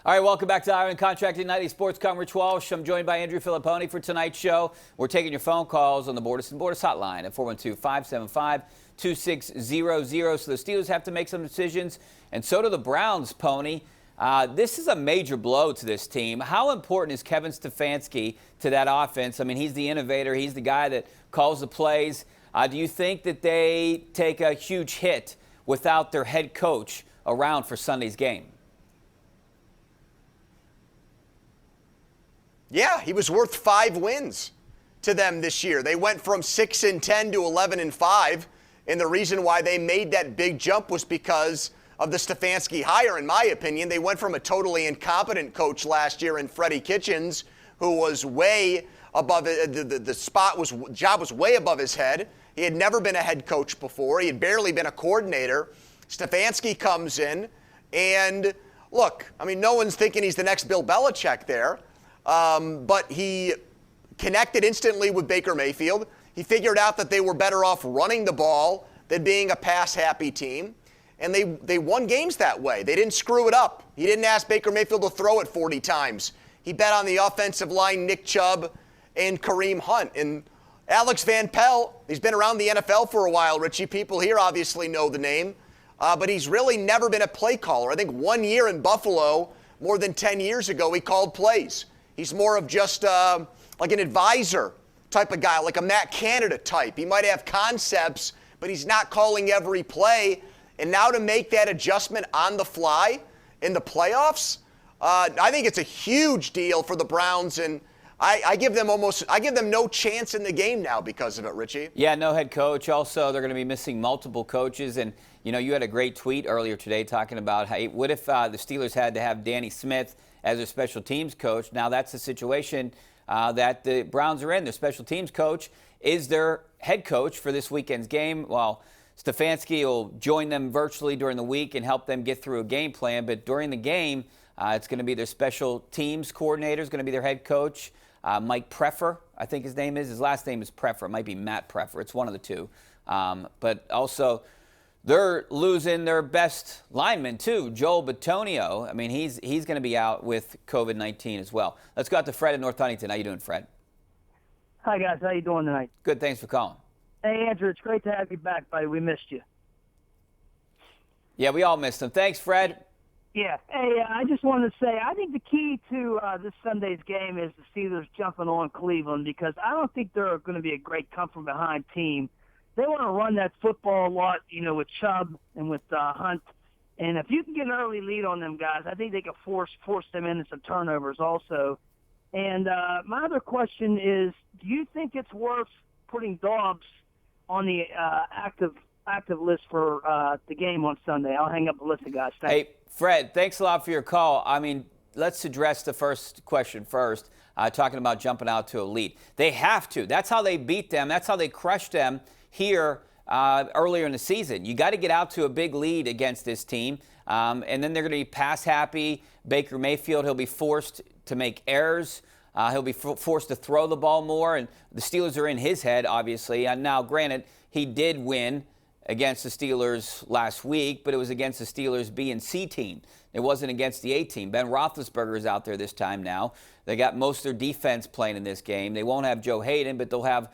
All right, welcome back to Iron Contracting Nightly Sports. I'm Rich Walsh. I'm joined by Andrew Fillipponi for tonight's show. We're taking your phone calls on the Bordas & Bordas hotline at 412-575-2600. So the Steelers have to make some decisions, and so do the Browns, Pony. This is a major blow to this team. How important is Kevin Stefanski to that offense? I mean, he's the innovator. He's the guy that calls the plays. Do you think that they take a huge hit without their head coach around for Sunday's game? Yeah, he was worth 5 wins to them this year. They went from 6-10 to 11-5, and the reason why they made that big jump was because of the Stefanski hire, in my opinion. They went from a totally incompetent coach last year in Freddie Kitchens, who was way above the job was way above his head. He had never been a head coach before. He had barely been a coordinator. Stefanski comes in, and look, I mean, no one's thinking he's the next Bill Belichick there. But he connected instantly with Baker Mayfield. He figured out that they were better off running the ball than being a pass-happy team. And they won games that way. They didn't screw it up. He didn't ask Baker Mayfield to throw it 40 times. He bet on the offensive line, Nick Chubb and Kareem Hunt. And Alex Van Pelt, he's been around the NFL for a while, Richie. People here obviously know the name. But he's really never been a play caller. I think 1 year in Buffalo, more than 10 years ago, he called plays. He's more of just like an advisor type of guy, like a Matt Canada type. He might have concepts, but he's not calling every play. And now to make that adjustment on the fly in the playoffs, I think it's a huge deal for the Browns. And I give them no chance in the game now because of it, Richie. Yeah, no head coach. Also, they're going to be missing multiple coaches. And, you know, you had a great tweet earlier today talking about what if the Steelers had to have Danny Smith as their special teams coach. Now that's the situation that the Browns are in. Their special teams coach is their head coach for this weekend's game. Well, Stefanski will join them virtually during the week and help them get through a game plan. But during the game, it's going to be their special teams coordinator, is going to be their head coach, Mike Preffer, I think his name is. His last name is Preffer. It might be Matt Preffer. It's one of the two. But also, they're losing their best lineman, too, Joel Bitonio. I mean, he's going to be out with COVID-19 as well. Let's go out to Fred in North Huntington. How you doing, Fred? Hi, guys. How you doing tonight? Good. Thanks for calling. Hey, Andrew. It's great to have you back, buddy. We missed you. Yeah, we all missed him. Thanks, Fred. Yeah. Hey, I just wanted to say, I think the key to this Sunday's game is the Steelers jumping on Cleveland, because I don't think they're going to be a great come-from-behind team. They want to run that football a lot, you know, with Chubb and with Hunt. And if you can get an early lead on them guys, I think they can force them into some turnovers also. And my other question is, do you think it's worth putting Dobbs on the active list for the game on Sunday? I'll hang up the list of guys. Thanks. Hey, Fred, thanks a lot for your call. I mean, let's address the first question first, talking about jumping out to a lead. They have to. That's how they beat them. That's how they crushed them here earlier in the season. You got to get out to a big lead against this team, and then they're going to be pass happy. Baker Mayfield, he'll be forced to make errors. He'll be forced to throw the ball more, and the Steelers are in his head, obviously. And now, granted, he did win against the Steelers last week, but it was against the Steelers B and C team. It wasn't against the A team. Ben Roethlisberger is out there this time now. They got most of their defense playing in this game. They won't have Joe Hayden, but they'll have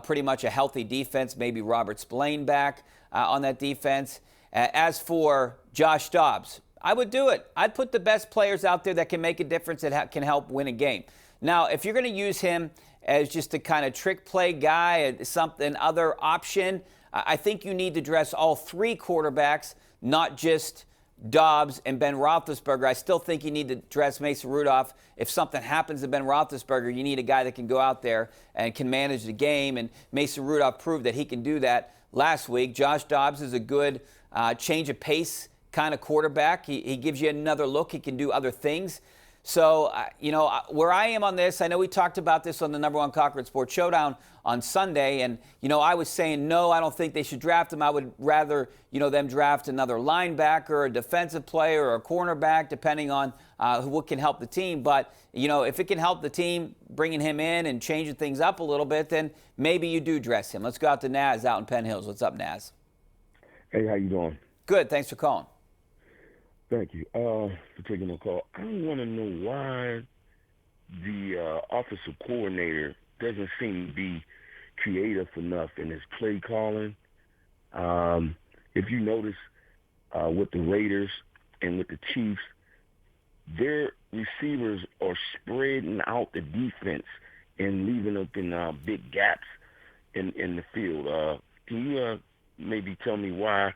pretty much a healthy defense, maybe Robert Spillane back on that defense. As for Josh Dobbs, I would do it. I'd put the best players out there that can make a difference, that can help win a game. Now, if you're going to use him as just a kind of trick play guy, something other option, I think you need to dress all three quarterbacks, not just Dobbs and Ben Roethlisberger. I still think you need to dress Mason Rudolph. If something happens to Ben Roethlisberger, you need a guy that can go out there and can manage the game, and Mason Rudolph proved that he can do that last week. Josh Dobbs is a good change of pace kind of quarterback. He gives you another look. He can do other things. So, where I am on this, I know we talked about this on the number one Cochran Sports Showdown on Sunday, and, I was saying, no, I don't think they should draft him. I would rather, them draft another linebacker, a defensive player, or a cornerback, depending on what can help the team. But, if it can help the team, bringing him in and changing things up a little bit, then maybe you do dress him. Let's go out to Naz out in Penn Hills. What's up, Naz? Hey, how you doing? Good. Thanks for calling. Thank you for taking my call. I want to know why the offensive coordinator doesn't seem to be creative enough in his play calling. If you notice with the Raiders and with the Chiefs, their receivers are spreading out the defense and leaving open big gaps in the field. Can you maybe tell me why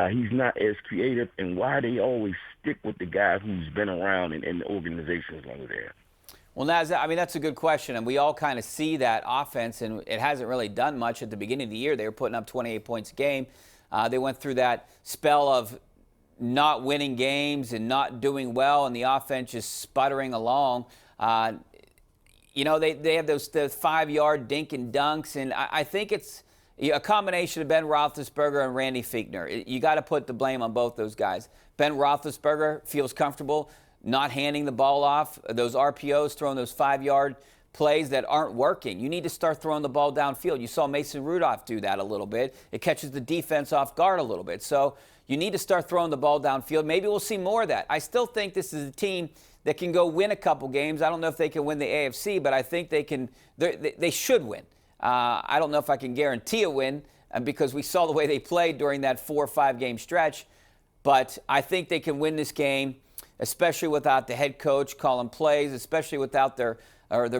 he's not as creative and why they always stick with the guy who's been around in the organization as long as they have? Well, Naz, I mean, that's a good question, and we all kind of see that offense, and it hasn't really done much at the beginning of the year. They were putting up 28 points a game. They went through that spell of not winning games and not doing well, and the offense just sputtering along. You know, they have those the 5-yard dink and dunks, and I think it's a combination of Ben Roethlisberger and Randy Fichtner. You got to put the blame on both those guys. Ben Roethlisberger feels comfortable not handing the ball off, those RPOs, throwing those 5-yard plays that aren't working. You need to start throwing the ball downfield. You saw Mason Rudolph do that a little bit. It catches the defense off guard a little bit. So you need to start throwing the ball downfield. Maybe we'll see more of that. I still think this is a team that can go win a couple games. I don't know if they can win the AFC, but I think they can. They should win. I don't know if I can guarantee a win because we saw the way they played during that 4 or 5 game stretch. But I think they can win this game, especially without the head coach calling plays, especially without their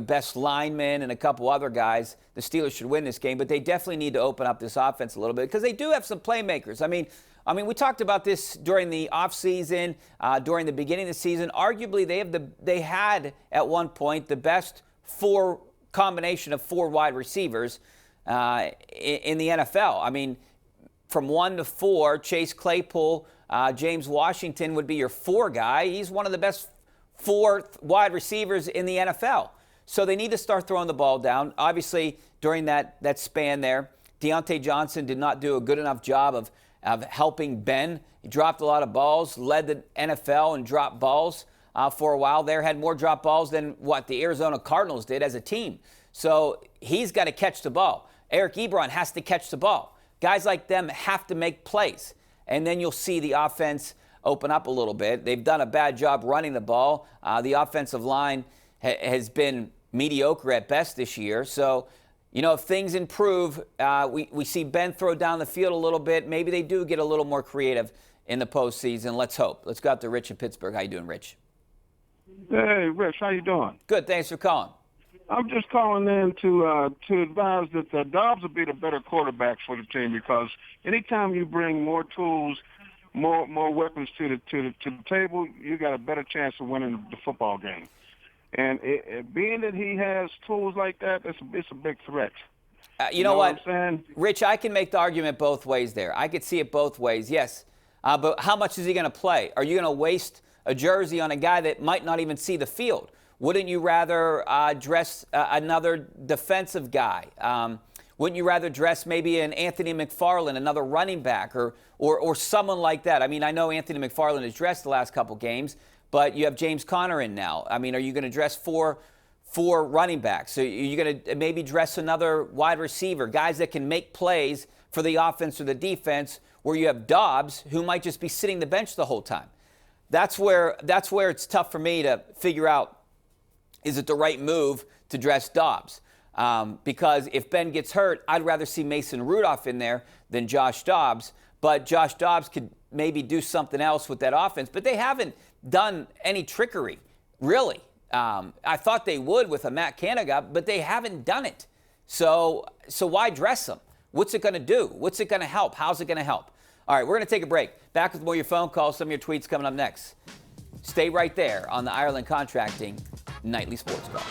best linemen and a couple other guys. The Steelers should win this game, but they definitely need to open up this offense a little bit because they do have some playmakers. I mean, we talked about this during the offseason, during the beginning of the season. Arguably, they had at one point the best combination of 4 wide receivers in the NFL. I mean, from 1 to 4, Chase Claypool, James Washington would be your 4 guy. He's one of the best 4 wide receivers in the NFL. So they need to start throwing the ball down. Obviously, during that span there, Deontay Johnson did not do a good enough job of helping Ben. He dropped a lot of balls, led the NFL in drop balls for a while there, had more drop balls than what the Arizona Cardinals did as a team. So he's got to catch the ball. Eric Ebron has to catch the ball. Guys like them have to make plays. And then you'll see the offense open up a little bit. They've done a bad job running the ball. The offensive line has been mediocre at best this year. So, you know, if things improve, we see Ben throw down the field a little bit. Maybe they do get a little more creative in the postseason. Let's hope. Let's go out to Rich in Pittsburgh. How you doing, Rich? Hey, Rich, how you doing? Good. Thanks for calling. I'm just calling in to advise that Dobbs will be the better quarterback for the team because anytime you bring more tools, more weapons to the table, you got a better chance of winning the football game. And being that he has tools like that, it's a big threat. You know what? I'm saying? Rich, I can make the argument both ways there. I could see it both ways, yes. But how much is he going to play? Are you going to waste a jersey on a guy that might not even see the field? Wouldn't you rather dress another defensive guy? Wouldn't you rather dress maybe an Anthony McFarland, another running back, or someone like that? I mean, I know Anthony McFarland has dressed the last couple games, but you have James Conner in now. I mean, are you going to dress four running backs? So you're going to maybe dress another wide receiver, guys that can make plays for the offense or the defense, where you have Dobbs, who might just be sitting the bench the whole time. That's where it's tough for me to figure out, is it the right move to dress Dobbs? Because if Ben gets hurt, I'd rather see Mason Rudolph in there than Josh Dobbs. But Josh Dobbs could maybe do something else with that offense. But they haven't done any trickery, really. I thought they would with a Matt Canada, but they haven't done it. So why dress them? What's it going to do? What's it going to help? How's it going to help? All right, we're going to take a break. Back with more of your phone calls, some of your tweets coming up next. Stay right there on the Ireland Contracting Nightly Sports Call.